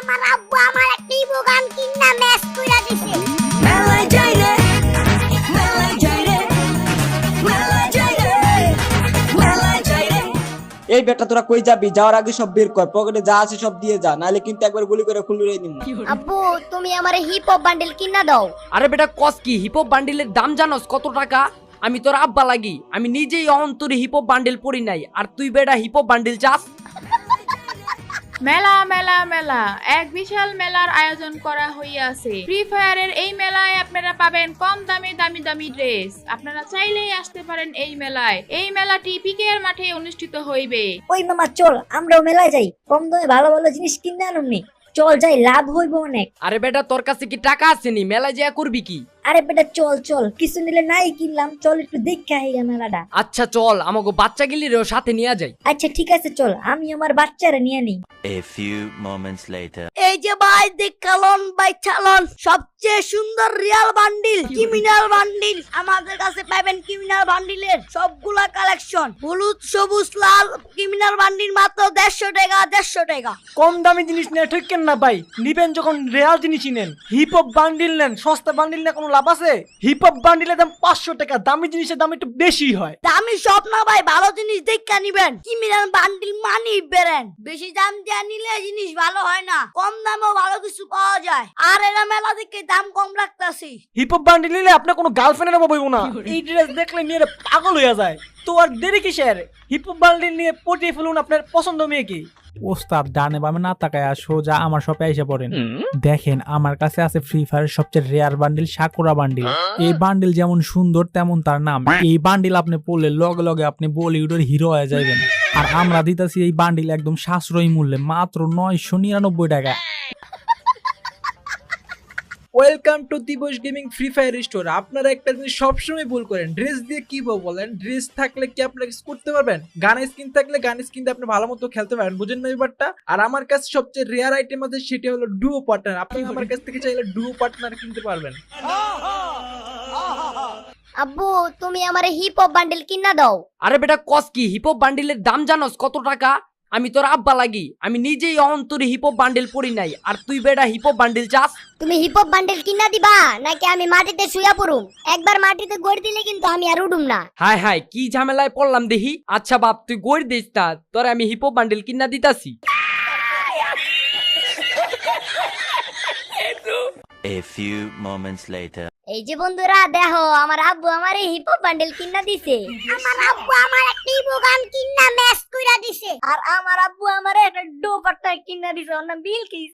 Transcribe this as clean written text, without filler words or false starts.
আমার আব্বু আমার একটা ইবো গান কিনা ম্যাচ কইরা দিছে। মেলায় যাই রে, মেলায় যাই রে, মেলায় যাই রে, মেলায় যাই রে। এই বেটা তোরা কই যাবি? যাওয়ার আগে সব বের কর, পকেটে যা আছে সব দিয়ে যা, নাহলে কিন্তু একবার গুলি করে খুলে দিন। আব্বু তুমি আমারে হিপ হপ বান্ডেল কিনা দাও। আরে বেটা কস কি? হিপহপ বান্ডিলের দাম জানোস কত টাকা? আমি তোর আব্বা লাগি, আমি নিজেই অন্তরে হিপহপ বান্ডিল পড়ি নাই, আর তুই বেটা হিপহপ বান্ডিল চাস? মেলা মেলা মেলা এক বিশাল মেলার আয়োজন করা হইয়াছে। ফ্রি ফায়ারের এই মেলায় আপনারা পাবেন কম দামে দামি দামি ড্রেস। আপনারা চাইলেই আসতে পারেন এই মেলায়। এই মেলাটি পিকেআর মাঠে অনুষ্ঠিত হইবে। ওই মামা চল আমরাও মেলায় যাই, কম দামে ভালো ভালো জিনিস কিনে আনুনি। চল যাই, লাভ হইব অনেক। আরে বেটা তোর কাছে কি টাকা আছে নি? মেলায় যা করবি কি? আরে বেটা চল চল, কিছু নিলে নাই কিনলাম, চল একটু দেখা হইয়া মেলাটা। আচ্ছা চল, আমাকে বাচ্চা গিলিরেও সাথে নিয়ে যাই। আচ্ছা ঠিক আছে চল, আমি আমার বাচ্চারা নিয়ে নিই। A few moments later. এই যে ভাই দেখালন ভাই চালন, সবচেয়ে সুন্দর রিয়াল বান্ডিল, ক্রিমিনাল বান্ডিল। আমাদের কাছে পাবেন ক্রিমিনাল বান্ডিলের সবগুলা কালেকশন। হলুদ সবুজ লাল ক্রিমিনাল বান্ডিল মাত্র 150 টাকা, 150 টাকা। কম দামি জিনিস নিয়ে ঠকেন না ভাই, নিবেন যখন রিয়াল জিনিসই নেন। হিপ হপ বান্ডিল নেন, সস্তা বান্ডিল নিয়ে কোনো লাভ আছে? হিপ হপ বান্ডিলের দাম 500 টাকা, দামি জিনিসের দাম একটু বেশি হয়। দামি সব না ভাই, ভালো জিনিস দেখা নিবেন। ক্রিমিনাল বান্ডিল মানি বেরেন, বেশি দাম দিয়ে নিলে জিনিস ভালো হয় না, কম দামেও ভালো কিছু পাওয়া যায়। আর এরা মেলা থেকে দাম কম রাখতাছি। হিপ হপ বান্ডিল নিলে আপনার কোনো গার্লফ্রেন্ডের অভাব হইব না। এই ড্রেস দেখলে মেয়েরা পাগল হয়ে যায়। তো আর দেরি কিসের? হিপ হপ বান্ডিল নিয়ে পটিয়ে ফেলুন আপনার পছন্দ মেয়েকে। ওস্তাদ ডানে বামে না তাকায় সোজা আমার শপে এসে পড়েন। দেখেন আমার কাছে আছে ফ্রি ফায়ারের সবচেয়ে রেয়ার বান্ডিল সাকুরা বান্ডিল। এই বান্ডিল যেমন সুন্দর তেমন তার নাম। এই বান্ডিল আপনি পড়লে লগে লগে আপনি বলিউডের হিরো হয়ে যাবেন। আর আমরা দিতেছি এই বান্ডিল একদম সাশ্রয়ী মূল্যে, মাত্র 999 টাকা। ওয়েলকাম টু দিবস গেমিং ফ্রি ফায়ার স্টোর। আপনারা একটা জিনিস সবসময় ভুল করেন, ড্রেস দিয়ে কি বলেন? ড্রেস থাকলে কি আপনারা কিছু করতে পারবেন? গান স্কিন থাকলে গান স্কিন দিয়ে আপনি ভালো মতো খেলতে পারেন, বুঝেন না ব্যাপারটা? আর আমার কাছে সবচেয়ে রেয়ার আইটেম আছে, সেটা হলো ডুও পার্টনার। আপনি আমার কাছ থেকে চাইলে ডুও পার্টনার কিনতে পারবেন। আব্বু তুমি আমারে হিপ হপ বান্ডেল কিনা দাও। আরে বেটা কস কি? হিপহপ বান্ডিলের দাম জানোস কত টাকা? আমি তোর আব্বা লাগি, আমি নিজেই অন্তরে হিপহপ বান্ডিল পড়ি নাই, আর তুই বেটা হিপহপ বান্ডিল চাস? তুমি হিপ হপ বান্ডেল কিনা দিবা নাকি আমি মাটিতে শুয়া পড়ুম? একবার মাটিতে গড় দিলে কিন্তু আমি আর উঠুম না। হায় হায় কি ঝামেলায় পড়লাম দেখি। আচ্ছা বাপ তুই গড় দিস না, তোরে আমি হিপহপ বান্ডিল কিনা দিতাছি। A few moments later. এই যে বন্ধুরা দেখো, আমার আব্বু আমারে হিপ হপ বান্ডেল কিনা দিছে। আমার আব্বু আমার একটা ইবো গান কিনা ম্যাচ কইরা দিছে। আর আমার আব্বু আমারে একটা ডো পাট্টা কিনা দিছে, ওর নাম বিলকিস।